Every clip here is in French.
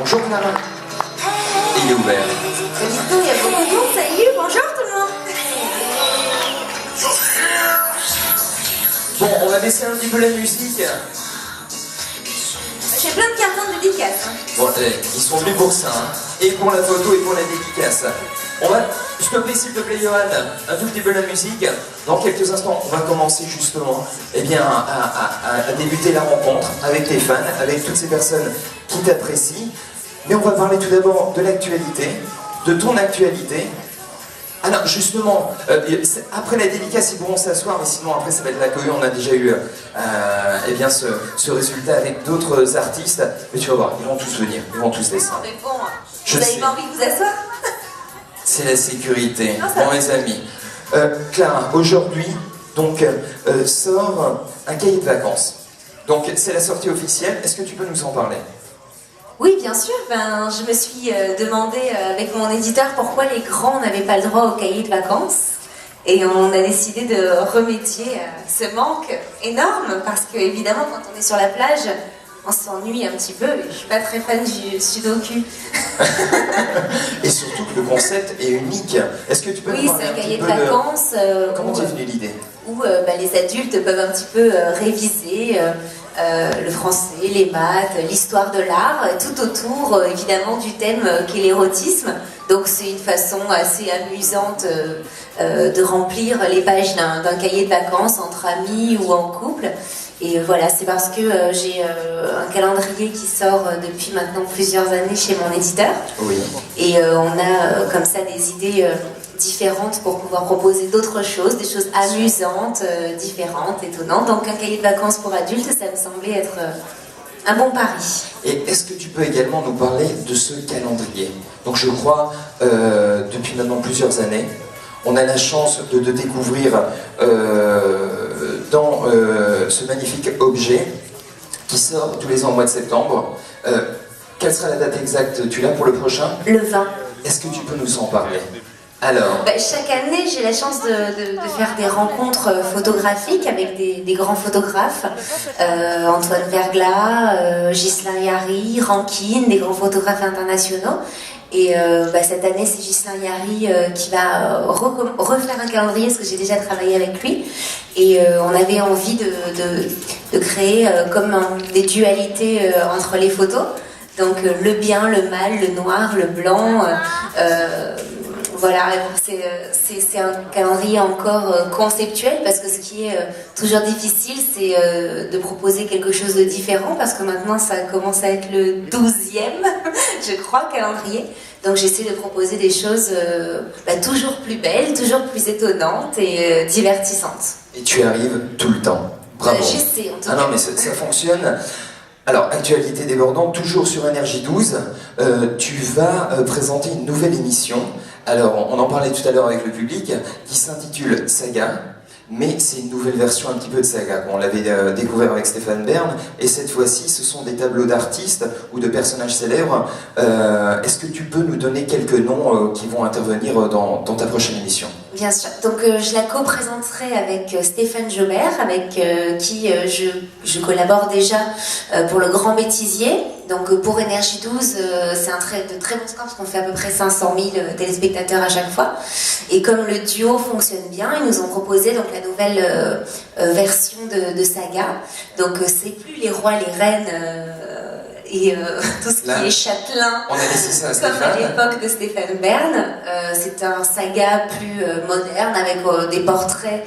Bonjour Clara. Et il est ouvert. Dites donc, il y a beaucoup de monde, salut, bonjour tout le monde. Bon, on va baisser un petit peu la musique. J'ai plein de cartons de dédicaces. Bon, ils sont venus pour ça, hein. Et pour la photo et pour la dédicace. On va, s'il te plaît, Johan, un tout petit peu la musique. Dans quelques instants, on va commencer justement à débuter la rencontre avec tes fans, avec toutes ces personnes qui t'apprécient. Mais on va parler tout d'abord de l'actualité, de ton actualité. Alors justement, après la dédicace, ils pourront s'asseoir, mais sinon après ça va être l'accueil. On a déjà eu eh bien, ce résultat avec d'autres artistes. Mais tu vas voir, ils vont tous venir, ils vont tous descendre. Mais bon, vous n'avez pas envie de vous asseoir? C'est la sécurité, bon mes amis. Clara, aujourd'hui, donc, sort un cahier de vacances. Donc c'est la sortie officielle, est-ce que tu peux nous en parler? Oui, bien sûr. Je me suis demandé avec mon éditeur pourquoi les grands n'avaient pas le droit au cahier de vacances. Et on a décidé de remédier ce manque énorme parce que, évidemment, quand on est sur la plage, on s'ennuie un petit peu. Je suis pas très fan du sudoku. Et surtout que le concept est unique. Est-ce que tu peux nous parler un petit peu de... Oui, c'est un cahier de vacances. Comment t'es venue l'idée? Où les adultes peuvent un petit peu réviser le français, les maths, l'histoire de l'art, tout autour évidemment du thème qu'est l'érotisme. Donc c'est une façon assez amusante de remplir les pages d'un cahier de vacances entre amis ou en couple. Et voilà, c'est parce que j'ai un calendrier qui sort depuis maintenant plusieurs années chez mon éditeur. Oui. Et on a comme ça des idées différentes pour pouvoir proposer d'autres choses, des choses amusantes, différentes, étonnantes. Donc un cahier de vacances pour adultes, ça me semblait être un bon pari. Et est-ce que tu peux également nous parler de ce calendrier? Donc je crois, depuis maintenant plusieurs années, on a la chance de découvrir dans ce magnifique objet qui sort tous les ans au mois de septembre. Quelle sera la date exacte? Tu l'as pour le prochain? Le 20. Est-ce que tu peux nous en parler? Alors... chaque année, j'ai la chance de faire des rencontres photographiques avec des grands photographes. Antoine Verglas, Ghislain Yarry, Rankine, des grands photographes internationaux. Et cette année, c'est Ghislain Yarry qui va refaire un calendrier, parce que j'ai déjà travaillé avec lui. Et on avait envie de créer comme des dualités entre les photos. Donc le bien, le mal, le noir, le blanc... Voilà, c'est un calendrier encore conceptuel parce que ce qui est toujours difficile, c'est de proposer quelque chose de différent parce que maintenant ça commence à être le 12e, je crois, calendrier. Donc j'essaie de proposer des choses toujours plus belles, toujours plus étonnantes et divertissantes. Et tu arrives tout le temps. Bravo. J'essaie en tout cas. Ah non, mais ça fonctionne. Alors, actualité débordante, toujours sur Énergie 12, tu vas présenter une nouvelle émission. Alors, on en parlait tout à l'heure avec le public, qui s'intitule Saga, mais c'est une nouvelle version un petit peu de Saga. On l'avait découvert avec Stéphane Bern, et cette fois-ci, ce sont des tableaux d'artistes ou de personnages célèbres. Est-ce que tu peux nous donner quelques noms qui vont intervenir dans ta prochaine émission? Bien sûr. Donc je la co-présenterai avec Stéphane Jobert, avec qui je collabore déjà pour le Grand Bêtisier. Donc pour Énergie 12, c'est de très bons scores parce qu'on fait à peu près 500 000 téléspectateurs à chaque fois. Et comme le duo fonctionne bien, ils nous ont proposé donc la nouvelle version de Saga. Donc c'est plus les rois, les reines... et tout ce qui est châtelain, on a laissé ça à comme à l'époque de Stéphane Bern. C'est un saga plus moderne avec des portraits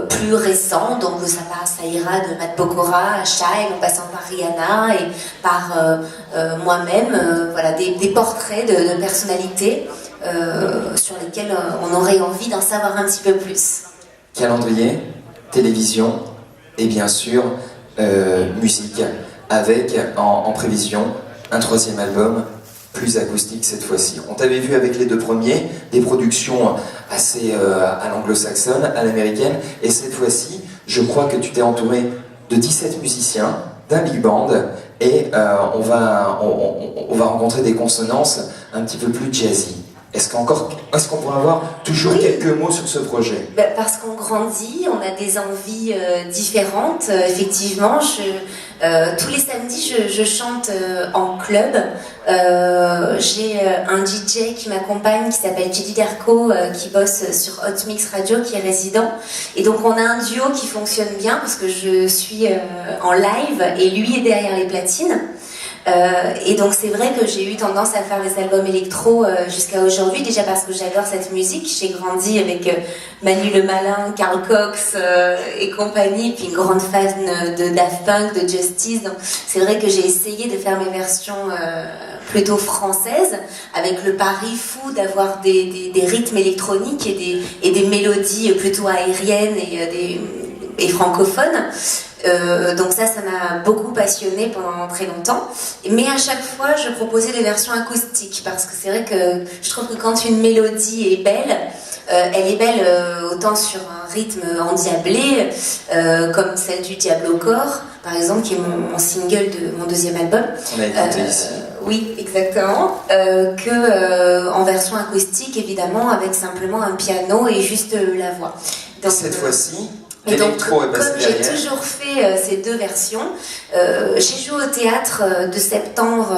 plus récents, donc ça ira de Matt Pokora à Shai en passant par Rihanna et par moi-même, voilà, des portraits de personnalités sur lesquels on aurait envie d'en savoir un petit peu plus. Calendrier, télévision et bien sûr musique, avec en prévision un 3e album, plus acoustique cette fois-ci. On t'avait vu avec les 2 premiers, des productions assez à l'anglo-saxonne, à l'américaine, et cette fois-ci, je crois que tu t'es entouré de 17 musiciens, d'un big band, et on va rencontrer des consonances un petit peu plus jazzy. Est-ce qu'on pourrait avoir toujours quelques mots sur ce projet? Parce qu'on grandit, on a des envies différentes. Effectivement, Tous les samedis, je chante en club. J'ai un DJ qui m'accompagne, qui s'appelle Jedi Derko, qui bosse sur Hot Mix Radio, qui est résident. Et donc on a un duo qui fonctionne bien parce que je suis en live et lui est derrière les platines. Et donc c'est vrai que j'ai eu tendance à faire des albums électro jusqu'à aujourd'hui, déjà parce que j'adore cette musique. J'ai grandi avec Manu le Malin, Carl Cox et compagnie, puis une grande fan de Daft Punk, de Justice. Donc c'est vrai que j'ai essayé de faire mes versions plutôt françaises, avec le pari fou d'avoir des rythmes électroniques et des mélodies plutôt aériennes et francophones. Donc ça m'a beaucoup passionnée pendant très longtemps. Mais à chaque fois, je proposais des versions acoustiques parce que c'est vrai que je trouve que quand une mélodie est belle, elle est belle autant sur un rythme endiablé, comme celle du Diablo Corps, par exemple, qui est mon single de mon deuxième album. On a écouté ici. Oui, exactement. Que en version acoustique, évidemment, avec simplement un piano et juste la voix. Donc, cette fois-ci, et donc, l'électro est comme passé j'ai derrière. toujours fait ces deux versions, j'ai joué au théâtre de septembre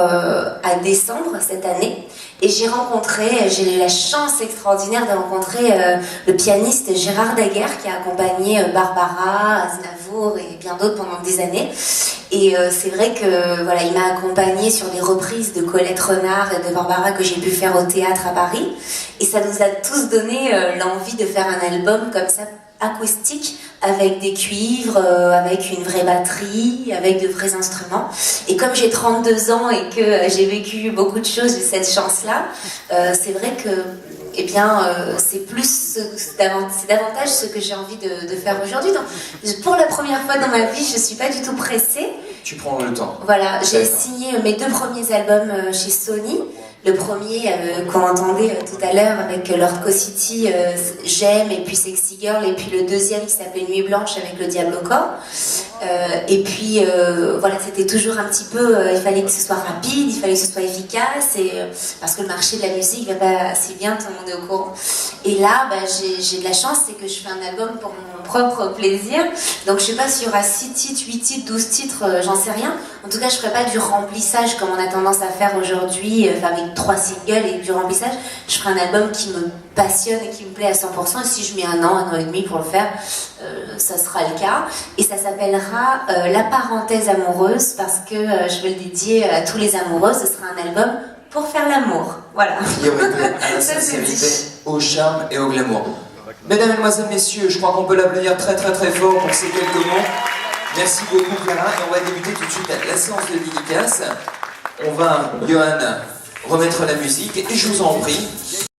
à décembre cette année. Et j'ai eu la chance extraordinaire de rencontrer le pianiste Gérard Daguerre qui a accompagné Barbara, Aznavour et bien d'autres pendant des années. Et c'est vrai que voilà, il m'a accompagnée sur des reprises de Colette Renard et de Barbara que j'ai pu faire au théâtre à Paris. Et ça nous a tous donné l'envie de faire un album comme ça, acoustique, avec des cuivres, avec une vraie batterie, avec de vrais instruments. Et comme j'ai 32 ans et que j'ai vécu beaucoup de choses, j'ai cette chance-là, c'est vrai que c'est davantage ce que j'ai envie de faire aujourd'hui. Donc, pour la première fois dans ma vie, je ne suis pas du tout pressée. Tu prends le temps. Voilà, j'ai signé mes 2 premiers albums chez Sony. Le premier qu'on entendait tout à l'heure avec Lord City, J'aime, et puis Sexy Girl, et puis le deuxième qui s'appelait Nuit Blanche avec le Diablo Corps. Et puis voilà, c'était toujours un petit peu, il fallait que ce soit rapide, il fallait que ce soit efficace, et parce que le marché de la musique va pas assez bien, tout le monde est au courant. Et là, j'ai de la chance, c'est que je fais un album pour mon propre plaisir. Donc je sais pas s'il y aura 6 titres, 8 titres, 12 titres, j'en sais rien. En tout cas, je ferai pas du remplissage comme on a tendance à faire aujourd'hui, avec 3 singles et du remplissage. Je ferai un album qui me passionne et qui me plaît à 100%. Et si je mets un an et demi pour le faire, ça sera le cas. Et ça s'appellera La parenthèse amoureuse, parce que je veux le dédier à tous les amoureux. Ce sera un album pour faire l'amour. Voilà. Qui aurait plaît à la sincérité, au charme et au glamour. Mesdames, Mesdemoiselles, Messieurs, je crois qu'on peut l'applaudir très très très fort pour ces quelques mots. Merci beaucoup Clara, et on va débuter tout de suite la séance de dédicace. On va, Johan, remettre la musique, et je vous en prie,